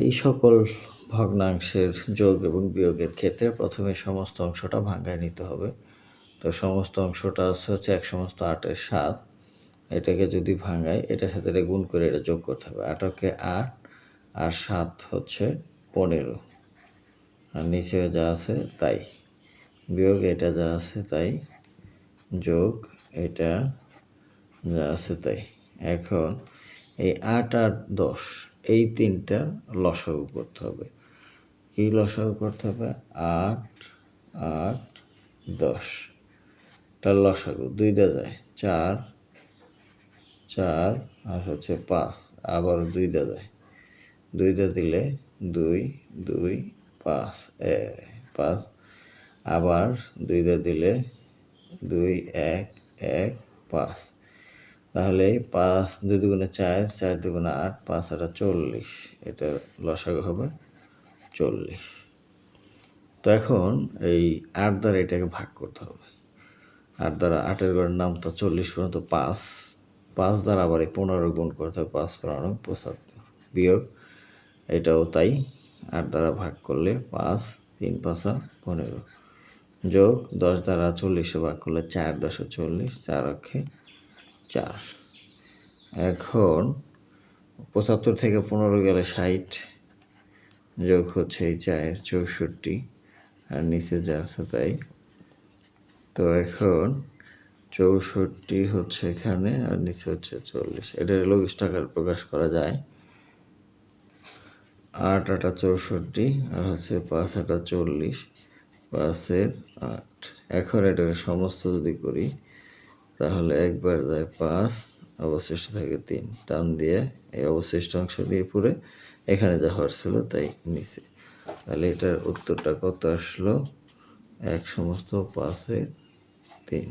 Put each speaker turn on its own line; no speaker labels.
এই সকল ভগ্নাংশের যোগ এবং বিয়োগের ক্ষেত্রে প্রথমে সমস্ত অংশটা ভাঙায় নিতে হবে। তো সমস্ত অংশটা হচ্ছে 1/8 এটাকে যদি ভাঙায় এটার সাথে এটা গুণ করে এটা যোগ করতে হবে। 8 8 আর 7 হচ্ছে 15 আর নিচে যা আছে তাই, বিয়োগ এটা যা আছে তাই, যোগ এটা যা আছে তাই। এখন এই 8 আর 10 এই তিনটা লসাগু করতে হবে। কি লসাগু করতে হবে? 8 8 10 তার লসাগু 2 দিয়ে যায় 4 4 আর হচ্ছে 5, আবার 2 দিয়ে যায়, 2 দিয়ে দিলে 2 2 5 5, আবার 2 দিয়ে দিলে 2 1 1 5। তাহলে 5 2 দুগুণে 4, 4 দুগুণে 8, 5 আর 40, এটা লসাগু হবে 40। তো এখন এই 8 দ্বারা এটাকে ভাগ করতে হবে। 8 দ্বারা 8-এর ঘরের নাম তো 40 পর্যন্ত 5, 5 দ্বারা আবার এই 15 গুণ করতে হবে, 5 15 75, বিয়োগ এটাও তাই, 8 দ্বারা ভাগ করলে 5 3 5 15, যোগ 10 দ্বারা 40-এ ভাগ করলে 4 10 40, 4 অক্ষে 4। এখন 75 থেকে 15 গেলে 60, যোগ হচ্ছে এই 4 64 আর নিচে যা আছে তাই। তো এখন 64 হচ্ছে এখানে আর নিচে হচ্ছে 40, এটা লঘিষ্ঠ আকারে প্রকাশ করা যায়। 8 8 64 আর হচ্ছে 5 8 40, 5 8। এখন এটাকে সমস্ত যদি করি তাহলে একবার যায় 5, অবশিষ্ট থাকে 3, টান দিয়ে এই অবশিষ্ট অংশ দিয়ে পুরে এখানে যা হওয়ার ছিল তাই নিচে। তাহলে এটার উত্তরটা কত আসলো? 1/5 3।